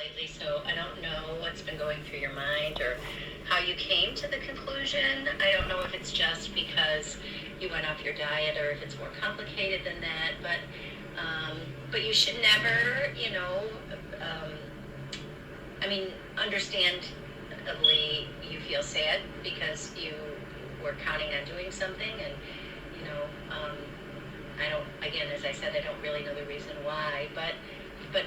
lately, so I don't know what's been going through your mind or how you came to the conclusion. I don't know if it's just because you went off your diet or if it's more complicated than that, but you should never, um, understandably you feel sad because you were counting on doing something and, you know, um, I don't, again, as I said, I don't really know the reason why, but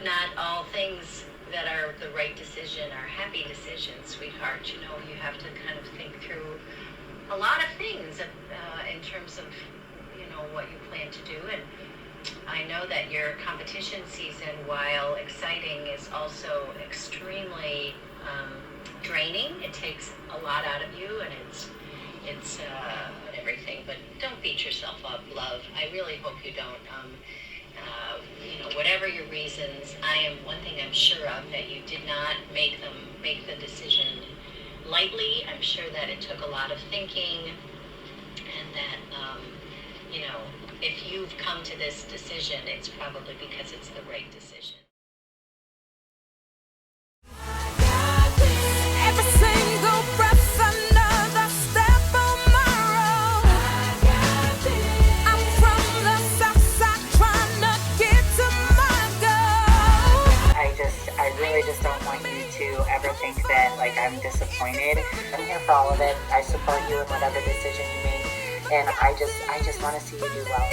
not all things that are the right decision are happy decisions, sweetheart. You have to kind of think through a lot of things in terms of, what you plan to do. And I know that your competition season, while exciting, is also extremely draining. It takes a lot out of you, and it's everything. But don't beat yourself up, love. I really hope you don't. Whatever your reasons, one thing I'm sure of, that you did not make the decision lightly. I'm sure that it took a lot of thinking, and that if you've come to this decision, it's probably because it's the right decision. I just don't want you to ever think that I'm disappointed. I'm here for all of it. I support you in whatever decision you make, and I just want to see you do well.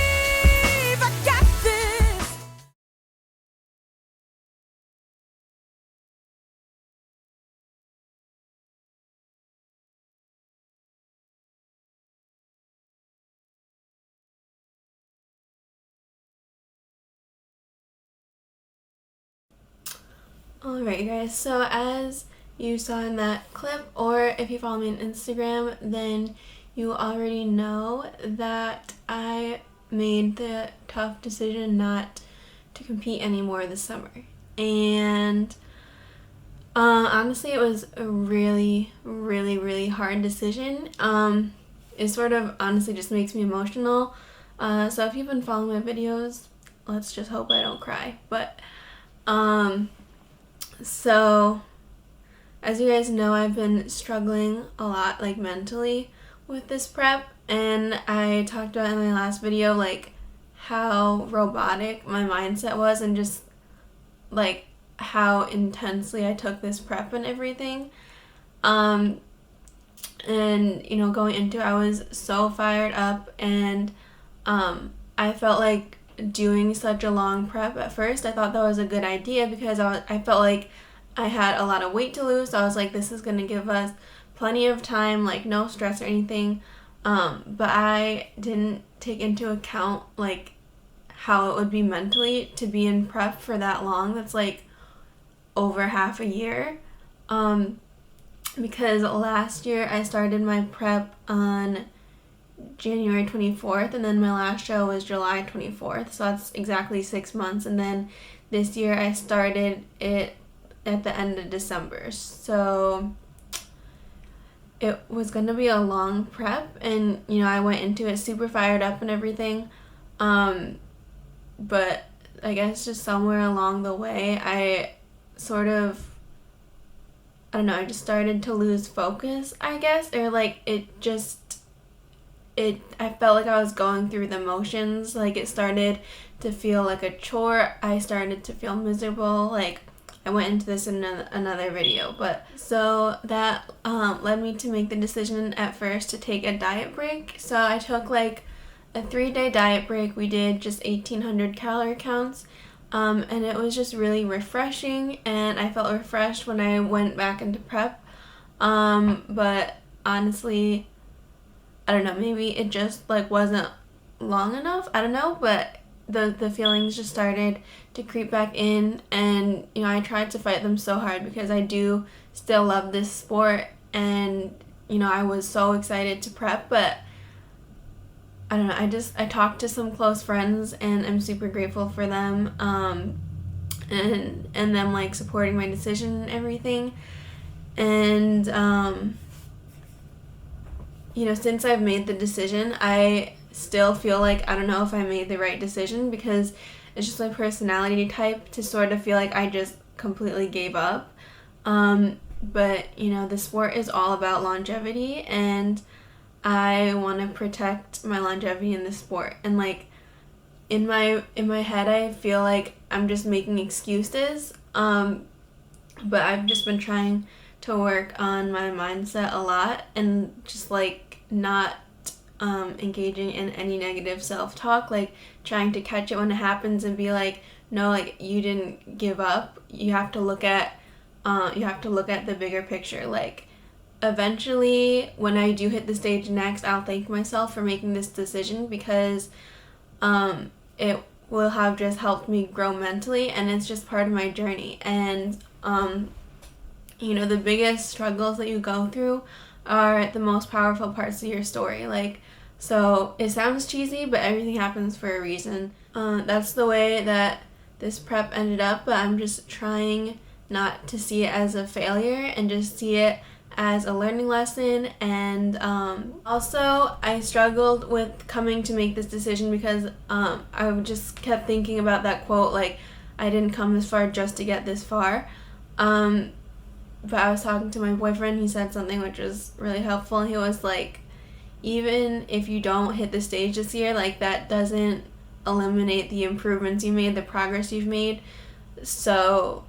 Alright guys, so as you saw in that clip, or if you follow me on Instagram, then you already know that I made the tough decision not to compete anymore this summer. And honestly, it was a really, really, really hard decision. It sort of honestly just makes me emotional. So if you've been following my videos, let's just hope I don't cry. But so as you guys know, I've been struggling a lot mentally with this prep, and I talked about in my last video how robotic my mindset was, and just how intensely I took this prep and everything. And going into it, I was so fired up, and I felt like doing such a long prep at first. I thought that was a good idea because I felt like I had a lot of weight to lose. So I was like, this is going to give us plenty of time, no stress or anything. But I didn't take into account how it would be mentally to be in prep for that long. That's over half a year. Because last year I started my prep on January 24th, and then my last show was July 24th, so that's exactly 6 months. And then this year I started it at the end of December, so it was going to be a long prep, and I went into it super fired up and everything, but I guess just somewhere along the way I just started to lose focus, I guess, or I felt like I was going through the motions. It started to feel like a chore. I started to feel miserable. I went into this in another video, but so that led me to make the decision at first to take a diet break. So I took a 3-day diet break. We did just 1,800 calorie counts, and it was just really refreshing, and I felt refreshed when I went back into prep. But honestly, I don't know, maybe it just wasn't long enough. I don't know, but the feelings just started to creep back in, and I tried to fight them so hard because I do still love this sport, and I was so excited to prep, but I don't know, I talked to some close friends, and I'm super grateful for them, and them supporting my decision and everything. And since I've made the decision, I still feel I don't know if I made the right decision, because it's just my personality type to sort of feel like I just completely gave up. But the sport is all about longevity, and I want to protect my longevity in the sport. And like in my head, I feel like I'm just making excuses. But I've just been trying to work on my mindset a lot, and just like not engaging in any negative self-talk, like trying to catch it when it happens and be like, no, like you didn't give up. You have to look at the bigger picture. Like eventually when I do hit the stage next, I'll thank myself for making this decision, because it will have just helped me grow mentally, and it's just part of my journey. And the biggest struggles that you go through are the most powerful parts of your story. Like, so it sounds cheesy, but everything happens for a reason. That's the way that this prep ended up, but I'm just trying not to see it as a failure and just see it as a learning lesson. And also I struggled with coming to make this decision because I just kept thinking about that quote, like, I didn't come this far just to get this far. But I was talking to my boyfriend, he said something which was really helpful. He was like, even if you don't hit the stage this year, like that doesn't eliminate the improvements you made, the progress you've made. So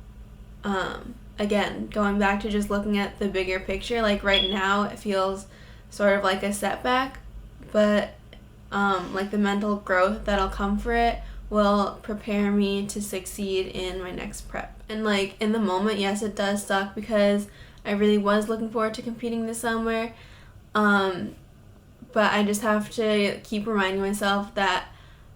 again, going back to just looking at the bigger picture, like right now it feels sort of like a setback, but like the mental growth that'll come for it will prepare me to succeed in my next prep. And like in the moment, yes, it does suck because I really was looking forward to competing this summer. But I just have to keep reminding myself that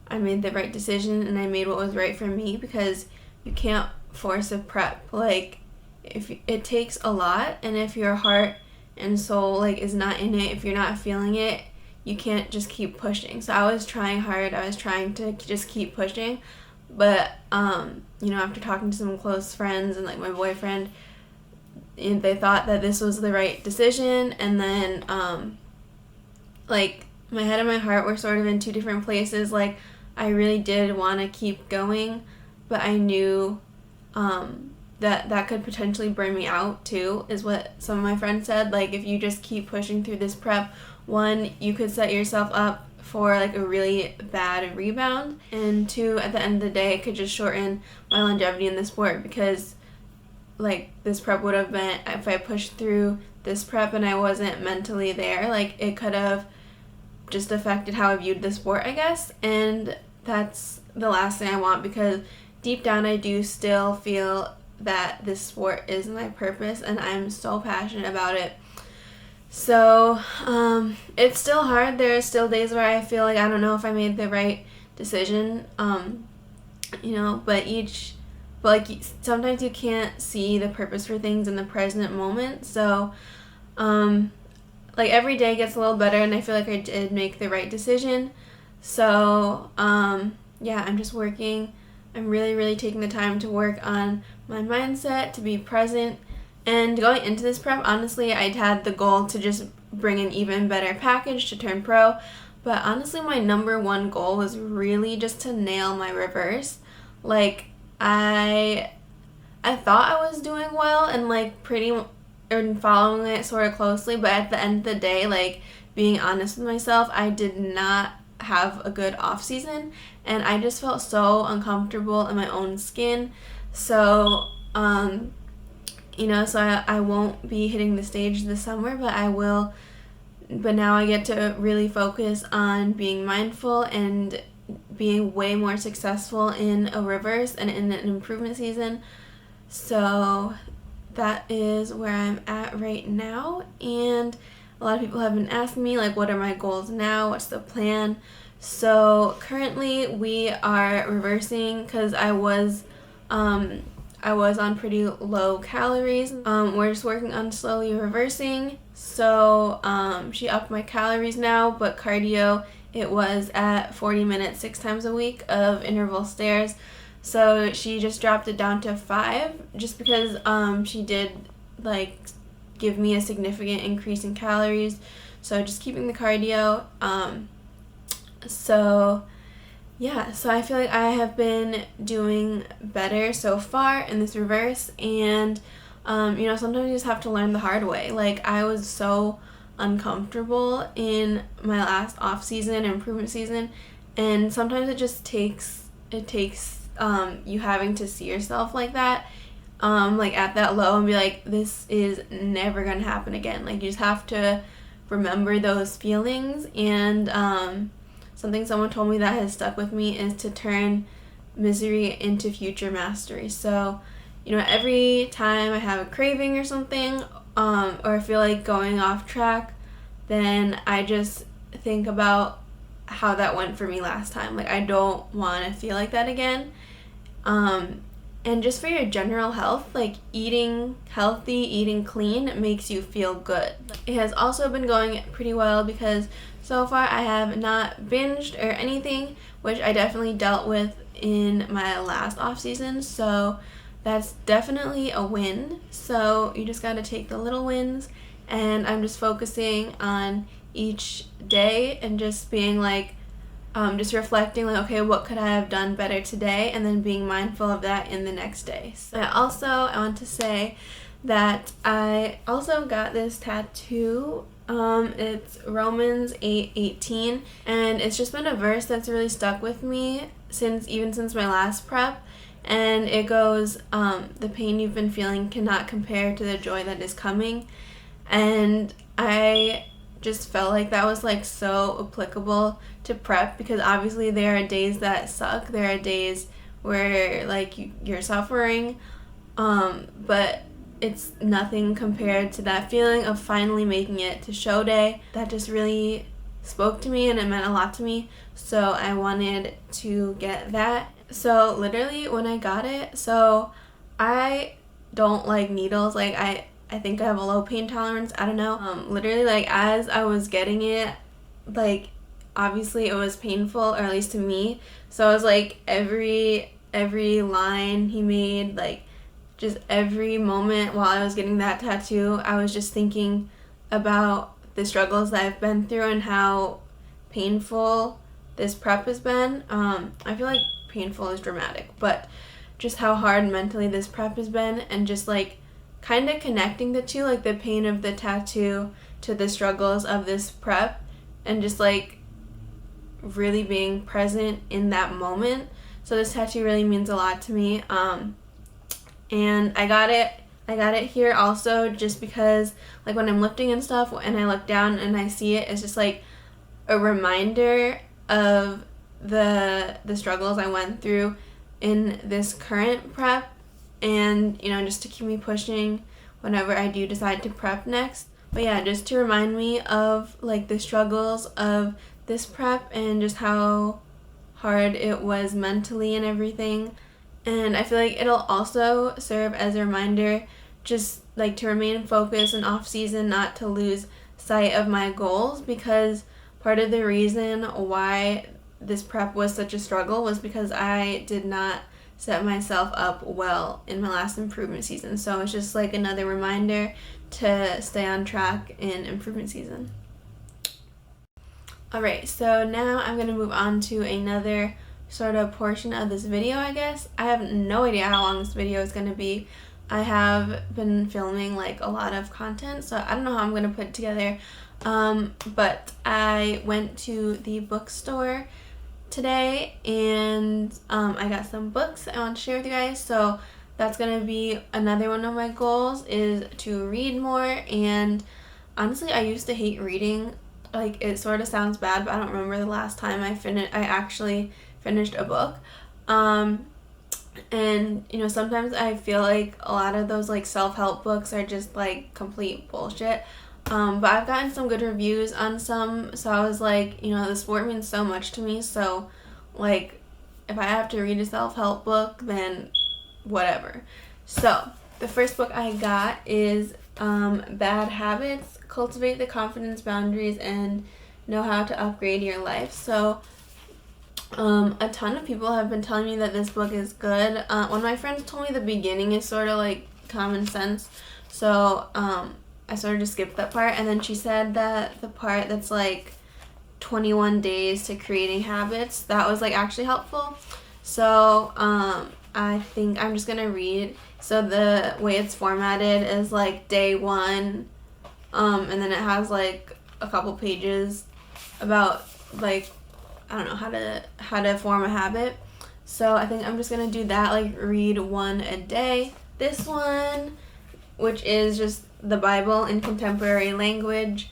I made the right decision and I made what was right for me, because you can't force a prep. Like, if it takes a lot, and if your heart and soul like is not in it, if you're not feeling it, you can't just keep pushing. So I was trying hard. I was trying to just keep pushing, but after talking to some close friends and like my boyfriend, they thought that this was the right decision. And then like my head and my heart were sort of in two different places. Like I really did want to keep going, but I knew that could potentially burn me out too, is what some of my friends said. Like if you just keep pushing through this prep, one, you could set yourself up for like a really bad rebound, and two, at the end of the day, it could just shorten my longevity in the sport, because like this prep would have been, if I pushed through this prep and I wasn't mentally there, like it could have just affected how I viewed the sport, I guess. And that's the last thing I want, because deep down I do still feel that this sport is my purpose and I'm so passionate about it. So it's still hard. There are still days where I feel like I don't know if I made the right decision, but sometimes you can't see the purpose for things in the present moment. So like every day gets a little better, and I feel like I did make the right decision. So I'm just working. I'm really, really taking the time to work on my mindset, to be present. And going into this prep, honestly, I'd had the goal to just bring an even better package to turn pro. But honestly, my number one goal was really just to nail my reverse. Like, I thought I was doing well and like and following it sort of closely, but at the end of the day, like being honest with myself, I did not have a good off season, and I just felt so uncomfortable in my own skin. So so I won't be hitting the stage this summer, but I will. But now I get to really focus on being mindful and being way more successful in a reverse and in an improvement season. So that is where I'm at right now. And a lot of people have been asking me, like, what are my goals now? What's the plan? So currently we are reversing, because I was on pretty low calories. We're just working on slowly reversing. So she upped my calories now, but cardio, it was at 40 minutes 6 times a week of interval stairs. So she just dropped it down to 5, just because she did like give me a significant increase in calories. So just keeping the cardio. So yeah, so I feel like I have been doing better so far in this reverse, and sometimes you just have to learn the hard way. Like, I was so uncomfortable in my last off season, improvement season, and sometimes it takes you having to see yourself like that, like at that low, and be like, this is never gonna happen again. Like, you just have to remember those feelings, and something someone told me that has stuck with me is to turn misery into future mastery. So, every time I have a craving or something, or I feel like going off track, then I just think about how that went for me last time. Like, I don't want to feel like that again. And just for your general health, like, eating healthy, eating clean makes you feel good. It has also been going pretty well because so far I have not binged or anything, which I definitely dealt with in my last off season. So that's definitely a win. So you just got to take the little wins, and I'm just focusing on each day and just being like, just reflecting like, okay, what could I have done better today, and then being mindful of that in the next day. So I want to say that I also got this tattoo. It's Romans 8:18, and it's just been a verse that's really stuck with me since my last prep, and it goes, the pain you've been feeling cannot compare to the joy that is coming. And I just felt like that was like so applicable to prep, because obviously there are days that suck, there are days where like you're suffering, but it's nothing compared to that feeling of finally making it to show day. That just really spoke to me, and it meant a lot to me, so I wanted to get that. So literally when I got it, so I don't like needles, like I think I have a low pain tolerance, I don't know. Literally, like, as I was getting it, like, obviously it was painful, or at least to me, so I was like, every line he made, like, just every moment while I was getting that tattoo, I was just thinking about the struggles that I've been through and how painful this prep has been. I feel like painful is dramatic, but just how hard mentally this prep has been, and just like kind of connecting the two, like the pain of the tattoo to the struggles of this prep, and just like really being present in that moment. So this tattoo really means a lot to me. And I got it here also just because, like, when I'm lifting and stuff and I look down and I see it, it's just like a reminder of the struggles I went through in this current prep, and just to keep me pushing whenever I do decide to prep next. But yeah, just to remind me of like the struggles of this prep and just how hard it was mentally and everything. And I feel like it'll also serve as a reminder just like to remain focused in off season, not to lose sight of my goals, because part of the reason why this prep was such a struggle was because I did not set myself up well in my last improvement season. So it's just like another reminder to stay on track in improvement season. Alright, so now I'm going to move on to another sort of portion of this video, I guess. I have no idea how long this video is going to be. I have been filming like a lot of content, so I don't know how I'm going to put it together. But I went to the bookstore today, and I got some books I want to share with you guys. So that's going to be another one of my goals, is to read more. And honestly, I used to hate reading. Like, it sort of sounds bad, but I don't remember the last time I actually finished a book. And sometimes I feel like a lot of those like self-help books are just like complete bullshit. But I've gotten some good reviews on some, so I was like, the sport means so much to me, so like if I have to read a self-help book, then whatever. So the first book I got is Bad Habits: Cultivate the Confidence, Boundaries, and Know How to Upgrade Your Life. So a ton of people have been telling me that this book is good. One of my friends told me the beginning is sort of like common sense, so I sort of just skipped that part, and then she said that the part that's like 21 days to creating habits. That was like actually helpful. So I think I'm just gonna read. So the way it's formatted is like day 1, and then it has like a couple pages about like, I don't know, how to form a habit. So I think I'm just gonna do that, like read 1 a day. This one, which is just the Bible in contemporary language.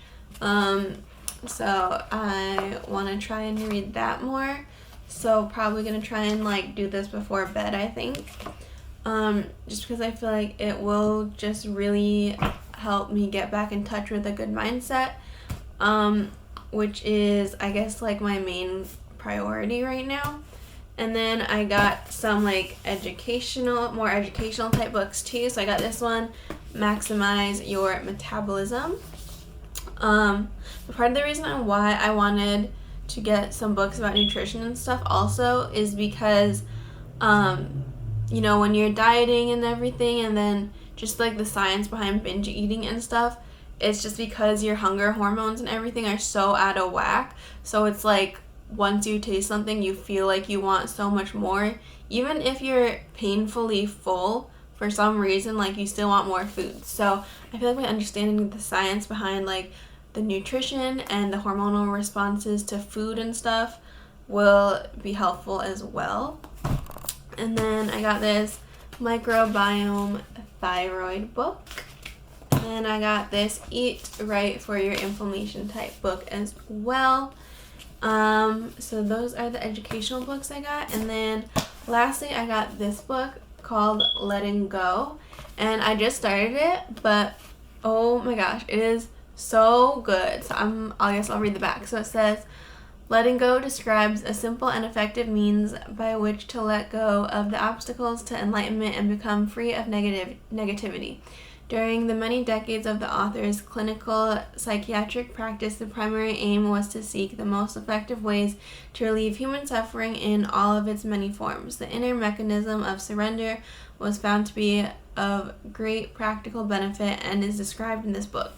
So I want to try and read that more. So probably gonna try and like do this before bed, I think. Just because I feel like it will just really help me get back in touch with a good mindset, which is, I guess, like my main priority right now. And then I got some like more educational type books too. So I got this one, Maximize Your Metabolism. But part of the reason why I wanted to get some books about nutrition and stuff also is because, you know, when you're dieting and everything, and then just like the science behind binge eating and stuff, it's just because your hunger hormones and everything are so out of whack. So it's like once you taste something, you feel like you want so much more. Even if you're painfully full, for some reason, like you still want more food. So I feel like my understanding of the science behind like the nutrition and the hormonal responses to food and stuff will be helpful as well. And then I got this microbiome thyroid book. And I got this Eat Right for Your Inflammation type book as well. So those are the educational books I got. And then lastly, I got this book called Letting Go. And I just started it, but oh my gosh, it is so good. So I guess I'll read the back. So it says, letting go describes a simple and effective means by which to let go of the obstacles to enlightenment and become free of negativity. During the many decades of the author's clinical psychiatric practice, the primary aim was to seek the most effective ways to relieve human suffering in all of its many forms. The inner mechanism of surrender was found to be of great practical benefit and is described in this book.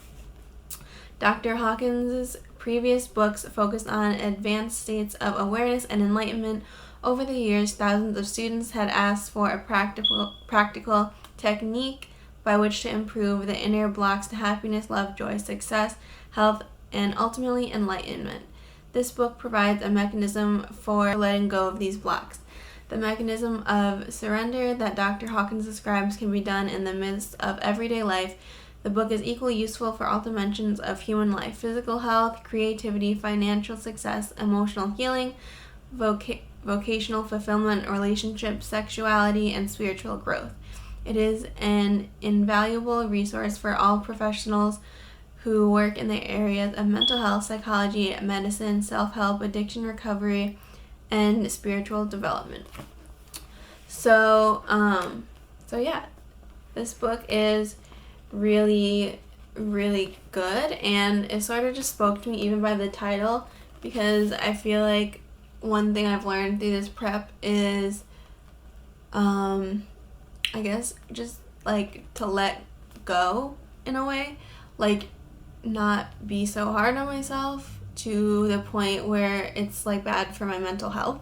Dr. Hawkins' previous books focused on advanced states of awareness and enlightenment. Over the years, thousands of students had asked for a practical technique by which to improve the inner blocks to happiness, love, joy, success, health, and ultimately enlightenment. This book provides a mechanism for letting go of these blocks. The mechanism of surrender that Dr. Hawkins describes can be done in the midst of everyday life. The book is equally useful for all dimensions of human life: physical health, creativity, financial success, emotional healing, vocational fulfillment, relationships, sexuality, and spiritual growth. It is an invaluable resource for all professionals who work in the areas of mental health, psychology, medicine, self-help, addiction recovery, and spiritual development. So yeah, this book is really, really good, and it sort of just spoke to me even by the title, because I feel like one thing I've learned through this prep is I guess just like to let go in a way, like not be so hard on myself to the point where it's like bad for my mental health.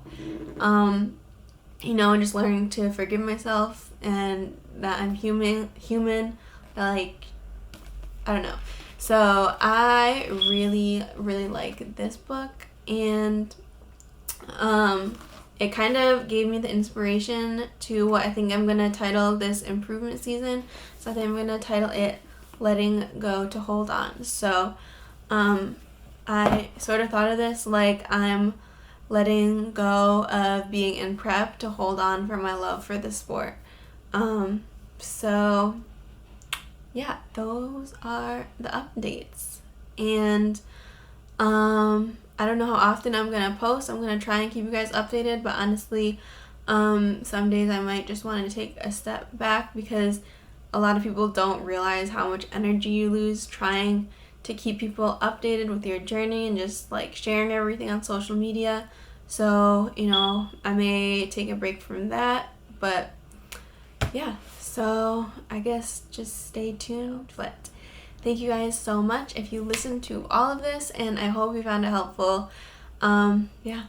You know, just learning to forgive myself and that I'm human, like, I don't know. So I really, really like this book, and it kind of gave me the inspiration to what I think I'm going to title this improvement season. So I think I'm going to title it Letting Go to Hold On. So I sort of thought of this like I'm letting go of being in prep to hold on for my love for the sport. So yeah, those are the updates. And I don't know how often I'm going to post. I'm going to try and keep you guys updated, but honestly, some days I might just want to take a step back, because a lot of people don't realize how much energy you lose trying to keep people updated with your journey and just like sharing everything on social media. So, you know, I may take a break from that, but yeah, so I guess just stay tuned. But thank you guys so much if you listened to all of this, and I hope you found it helpful. Yeah.